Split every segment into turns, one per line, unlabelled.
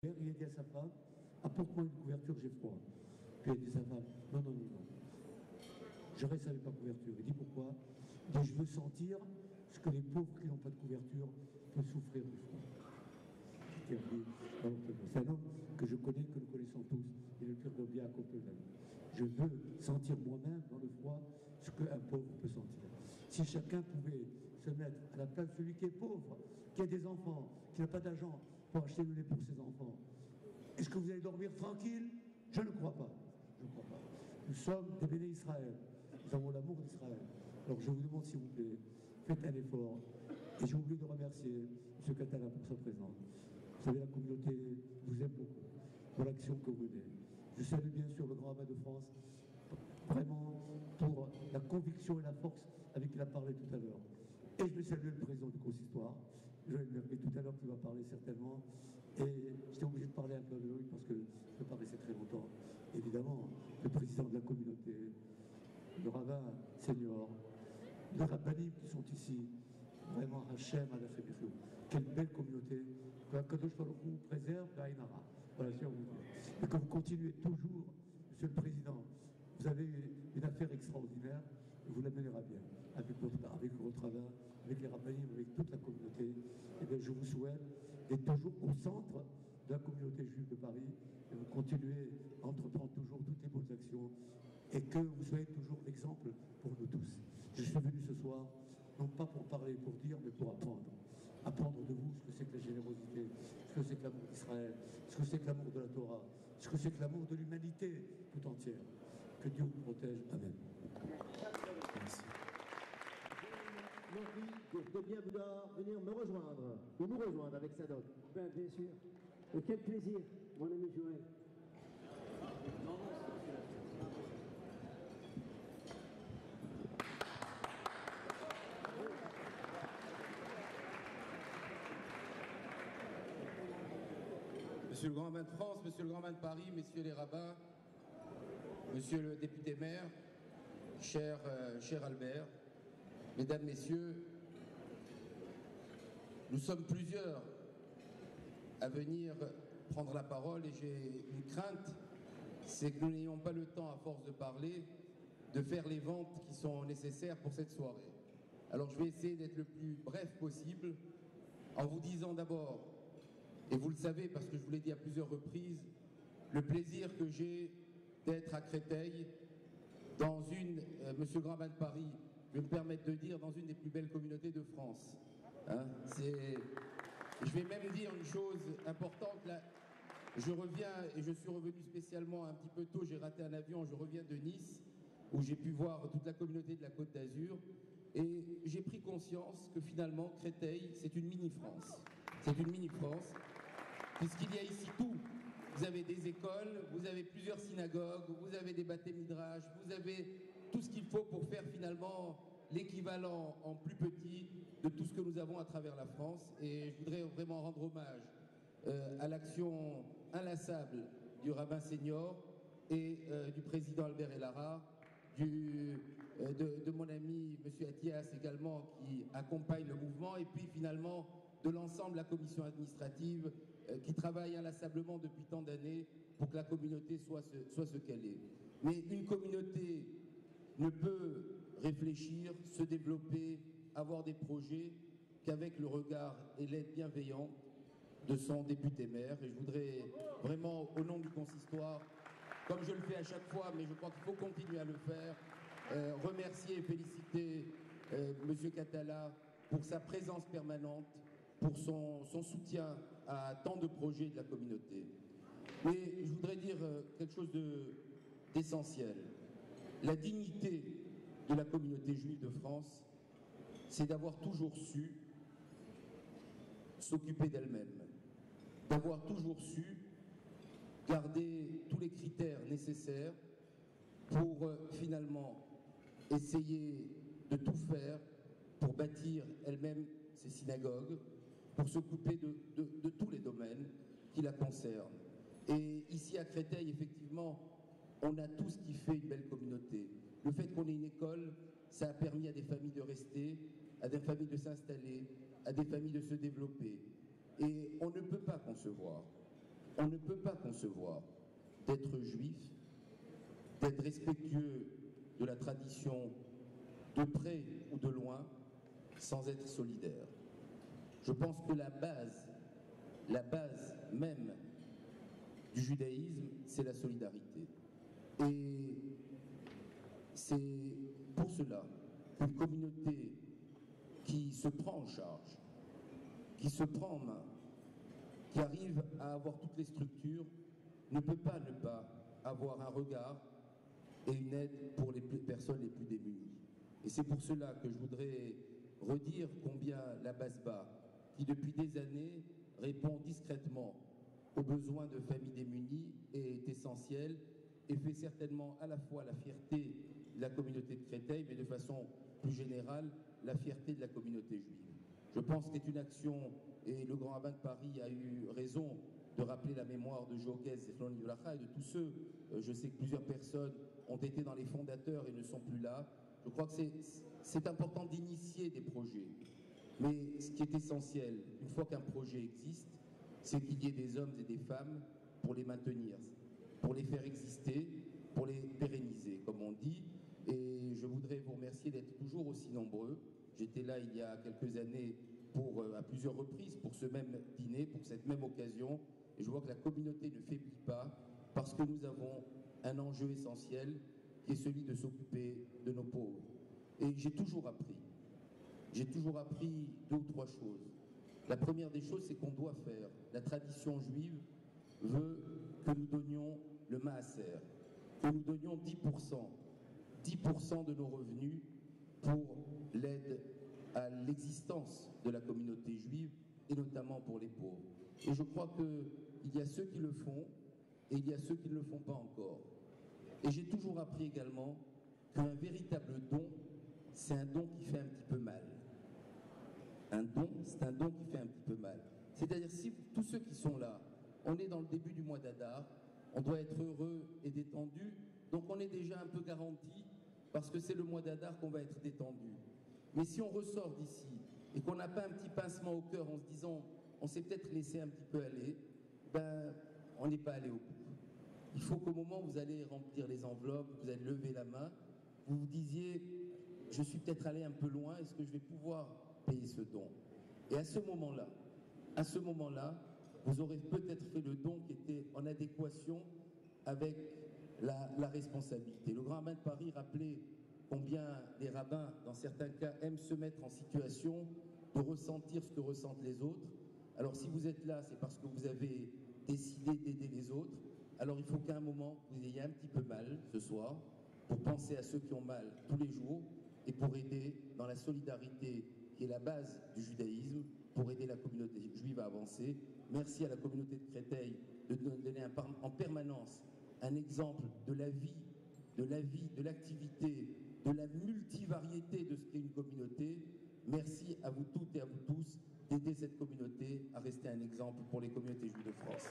Il a dit à sa femme, apporte-moi une couverture, j'ai froid. Puis il a dit à sa femme, non, non, non, non. Je reste avec ma couverture. Il dit pourquoi? Il dit, je veux sentir ce que les pauvres qui n'ont pas de couverture peuvent souffrir du froid. C'est un homme que je connais, que nous connaissons tous, et le pire de bien à côté de la vie. Je veux sentir moi-même dans le froid ce qu'un pauvre peut sentir. Si chacun pouvait se mettre à la place de celui qui est pauvre, qui a des enfants, qui n'a pas d'argent pour acheter le lait pour ses enfants, est-ce que vous allez dormir tranquille? Je ne crois pas. Je ne crois pas. Nous sommes des béné Israël. Nous avons l'amour d'Israël. Alors je vous demande s'il vous plaît, faites un effort. Et j'ai oublié de remercier M. Catala pour sa présence. Vous savez, la communauté vous aime beaucoup pour l'action que vous menez. Je salue bien sûr le Grand Rabbin de France, vraiment pour la conviction et la force avec qui il a parlé tout à l'heure. Et je veux saluer le président du consistoire, Joël Merguet, tout à l'heure, qui va parler certainement. Et j'étais obligé de parler un peu de lui parce que je peux pas rester très longtemps. Évidemment, le président de la communauté, le rabbin senior, les rabbinim qui sont ici, vraiment Hachem à la Fémifio. Quelle belle communauté que la Kadosh Baruch Hu préserve la Haïnara. Voilà, c'est à vous dire. Et que vous continuez toujours, Monsieur le Président, vous avez une affaire extraordinaire, et vous la mènerez bien, avec votre travail, avec les rabbinim, avec toute la communauté. Et bien, je vous souhaite d'être toujours au centre de la communauté juive de Paris, et vous continuez à entreprendre toujours toutes les bonnes actions, et que vous soyez toujours l'exemple pour nous tous. Je suis venu ce soir, non pas pour parler, pour dire, mais pour apprendre. Apprendre de vous ce que c'est que la générosité, ce que c'est que l'amour d'Israël, ce que c'est que l'amour de la Torah, ce que c'est que l'amour de l'humanité tout entière. Que Dieu vous protège. Amen.
Merci. Merci de bien vouloir venir me rejoindre, ou nous rejoindre avec Sadok.
Ben, bien sûr. Et quel plaisir, mon ami Joël.
Monsieur le Grand Rabbin de France, Monsieur le Grand Rabbin de Paris, Messieurs les rabbins, Monsieur le député maire, cher Albert, Mesdames, Messieurs, nous sommes plusieurs à venir prendre la parole et j'ai une crainte, c'est que nous n'ayons pas le temps, à force de parler, de faire les ventes qui sont nécessaires pour cette soirée. Alors je vais essayer d'être le plus bref possible en vous disant d'abord, et vous le savez parce que je vous l'ai dit à plusieurs reprises, le plaisir que j'ai d'être à Créteil, dans une, Monsieur le Grand Rabbin de Paris, je vais me permettre de dire, dans une des plus belles communautés de France. Hein, je vais même dire une chose importante, là, je reviens, et je suis revenu spécialement un petit peu tôt, j'ai raté un avion, je reviens de Nice, où j'ai pu voir toute la communauté de la Côte d'Azur, et j'ai pris conscience que finalement, Créteil, c'est une mini-France. C'est une mini-France, puisqu'il y a ici tout. Vous avez des écoles, vous avez plusieurs synagogues, vous avez des bâtés midrash, vous avez tout ce qu'il faut pour faire finalement l'équivalent en plus petit de tout ce que nous avons à travers la France. Et je voudrais vraiment rendre hommage à l'action inlassable du rabbin senior et du président Albert Ellara, de mon ami M. Athias également qui accompagne le mouvement, et puis finalement de l'ensemble de la commission administrative qui travaille inlassablement depuis tant d'années pour que la communauté soit ce qu'elle est. Mais une communauté ne peut réfléchir, se développer, avoir des projets qu'avec le regard et l'aide bienveillante de son député maire. Et je voudrais vraiment, au nom du consistoire, comme je le fais à chaque fois, mais je crois qu'il faut continuer à le faire, remercier et féliciter M. Catala pour sa présence permanente, pour son soutien à tant de projets de la communauté. Mais je voudrais dire quelque chose d'essentiel. La dignité de la communauté juive de France, c'est d'avoir toujours su s'occuper d'elle-même, d'avoir toujours su garder tous les critères nécessaires pour finalement essayer de tout faire pour bâtir elle-même ses synagogues, pour s'occuper de tous les domaines qui la concernent. Et ici à Créteil, effectivement, on a tout ce qui fait une belle communauté. Le fait qu'on ait une école, ça a permis à des familles de rester, à des familles de s'installer, à des familles de se développer. Et on ne peut pas concevoir On ne peut pas concevoir d'être juif, d'être respectueux de la tradition de près ou de loin, sans être solidaire. Je pense que la base même du judaïsme, c'est la solidarité. Et c'est pour cela qu'une communauté qui se prend en charge, qui se prend en main, qui arrive à avoir toutes les structures, ne peut pas ne pas avoir un regard et une aide pour les personnes les plus démunies. Et c'est pour cela que je voudrais redire combien la BASBA, qui depuis des années répond discrètement aux besoins de familles démunies, est essentielle et fait certainement à la fois la fierté de la communauté de Créteil, mais de façon plus générale, la fierté de la communauté juive. Je pense que c'est une action, et le grand rabbin de Paris a eu raison de rappeler la mémoire de Joguès et de tous ceux, je sais que plusieurs personnes ont été dans les fondateurs et ne sont plus là. Je crois que c'est important d'initier des projets. Mais ce qui est essentiel, une fois qu'un projet existe, c'est qu'il y ait des hommes et des femmes pour les maintenir, pour les faire exister, pour les pérenniser, comme on dit. Et je voudrais vous remercier d'être toujours aussi nombreux. J'étais là il y a quelques années à plusieurs reprises pour ce même dîner, pour cette même occasion. Et je vois que la communauté ne faiblit pas parce que nous avons un enjeu essentiel qui est celui de s'occuper de nos pauvres. Et j'ai toujours appris deux ou trois choses. La première des choses, c'est qu'on doit faire. La tradition juive veut que nous donnions le maaser, que nous donnions 10% de nos revenus pour l'aide à l'existence de la communauté juive et notamment pour les pauvres. Et je crois qu'il y a ceux qui le font et il y a ceux qui ne le font pas encore. Et j'ai toujours appris également qu'un véritable don, c'est un don qui fait un petit peu mal. Un don, c'est un don qui fait un petit peu mal. C'est-à-dire, si tous ceux qui sont là, on est dans le début du mois d'Adar, on doit être heureux et détendu, donc on est déjà un peu garanti, parce que c'est le mois d'Adar qu'on va être détendu. Mais si on ressort d'ici, et qu'on n'a pas un petit pincement au cœur en se disant, on s'est peut-être laissé un petit peu aller, ben, on n'est pas allé au bout. Il faut qu'au moment où vous allez remplir les enveloppes, vous allez lever la main, vous vous disiez, je suis peut-être allé un peu loin, est-ce que je vais pouvoir payer ce don? Et à ce moment-là, vous aurez peut-être fait le don qui était en adéquation avec la responsabilité. Le grand rabbin de Paris rappelait combien les rabbins, dans certains cas, aiment se mettre en situation de ressentir ce que ressentent les autres. Alors si vous êtes là, c'est parce que vous avez décidé d'aider les autres. Alors il faut qu'à un moment, vous ayez un petit peu mal ce soir, pour penser à ceux qui ont mal tous les jours, et pour aider dans la solidarité qui est la base du judaïsme, pour aider la communauté juive à avancer. Merci à la communauté de Créteil de nous donner en permanence un exemple de la vie, de l'activité, de la multivariété de ce qu'est une communauté. Merci à vous toutes et à vous tous d'aider cette communauté à rester un exemple pour les communautés juives de France.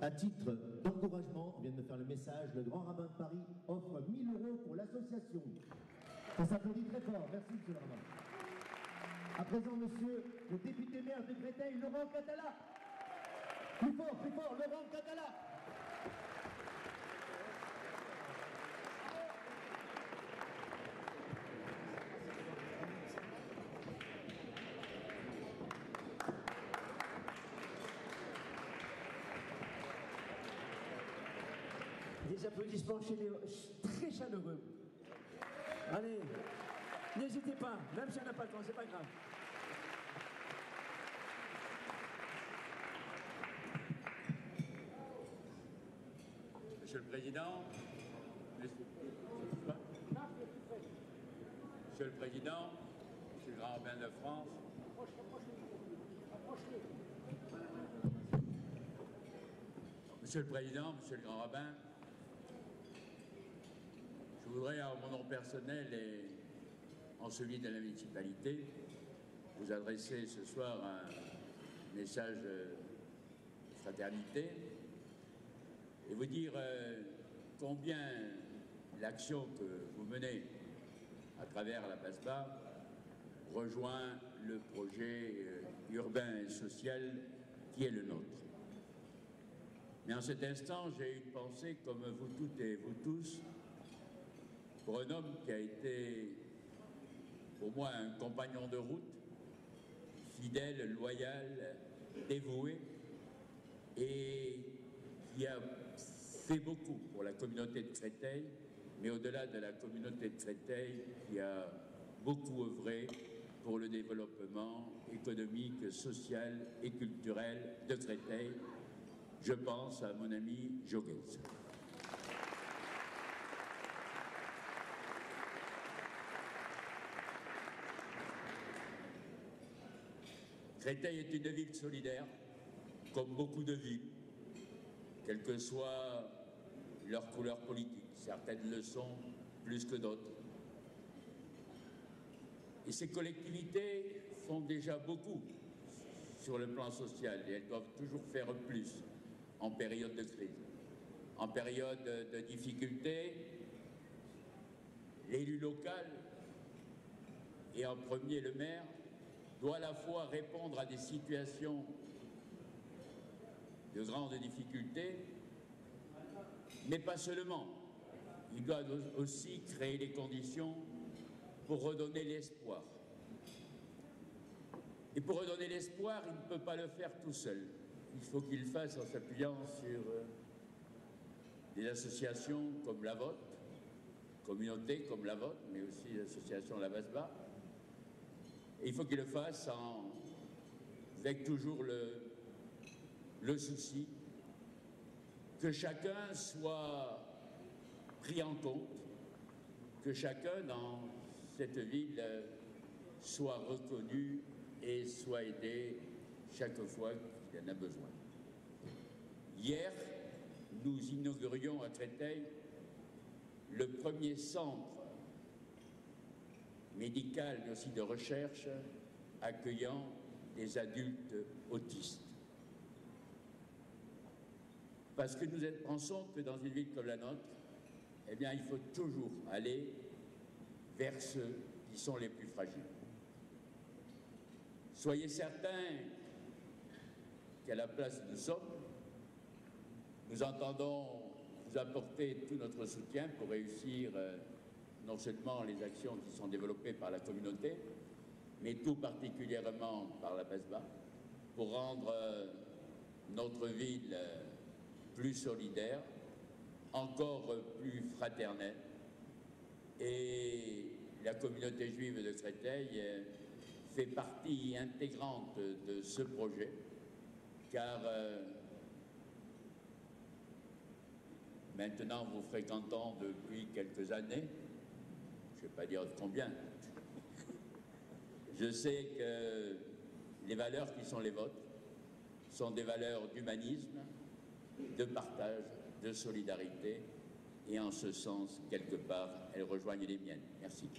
À titre d'encouragement, on vient de me faire le message, le grand rabbin de Paris offre 1 000 € pour l'association. Ça s'applaudit très fort. Merci, monsieur le rabbin. À présent, monsieur le député maire de Créteil, Laurent Catala. Plus fort, Laurent Catala.
Des applaudissements très chaleureux. Allez, n'hésitez pas, même si on n'a pas le temps, c'est pas grave.
Monsieur le Président, Monsieur le Président, Monsieur le Grand Rabbin de France, Monsieur le Président, Monsieur le Grand Rabbin, je voudrais, en mon nom personnel et en celui de la municipalité, vous adresser ce soir un message de fraternité et vous dire combien l'action que vous menez à travers la PASBA rejoint le projet urbain et social qui est le nôtre. Mais en cet instant, j'ai une pensée, comme vous toutes et vous tous, pour un homme qui a été, pour moi, un compagnon de route, fidèle, loyal, dévoué, et qui a fait beaucoup pour la communauté de Créteil, mais au-delà de la communauté de Créteil, qui a beaucoup œuvré pour le développement économique, social et culturel de Créteil. Je pense à mon ami Joguès. Créteil est une ville solidaire, comme beaucoup de villes, quelle que soit leur couleur politique. Certaines le sont plus que d'autres. Et ces collectivités font déjà beaucoup sur le plan social et elles doivent toujours faire plus en période de crise. En période de difficulté, l'élu local, et en premier le maire, doit à la fois répondre à des situations de grandes difficultés, mais pas seulement. Il doit aussi créer les conditions pour redonner l'espoir. Et pour redonner l'espoir, il ne peut pas le faire tout seul. Il faut qu'il le fasse en s'appuyant sur des associations comme la vôtre, communautés comme la vôtre, mais aussi l'association La PASBA. Et il faut qu'il le fasse avec toujours le souci que chacun soit pris en compte, que chacun dans cette ville soit reconnu et soit aidé chaque fois qu'il en a besoin. Hier, nous inaugurions à Créteil le premier centre médical mais aussi de recherche accueillant des adultes autistes. Parce que nous pensons que dans une ville comme la nôtre, eh bien, il faut toujours aller vers ceux qui sont les plus fragiles. Soyez certains qu'à la place où nous sommes, nous entendons vous apporter tout notre soutien pour réussir non seulement les actions qui sont développées par la communauté, mais tout particulièrement par la PASBA, pour rendre notre ville plus solidaire, encore plus fraternelle. Et la communauté juive de Créteil fait partie intégrante de ce projet, car maintenant vous fréquentant depuis quelques années, je ne vais pas dire combien, je sais que les valeurs qui sont les vôtres sont des valeurs d'humanisme, de partage, de solidarité, et en ce sens, quelque part, elles rejoignent les miennes. Merci.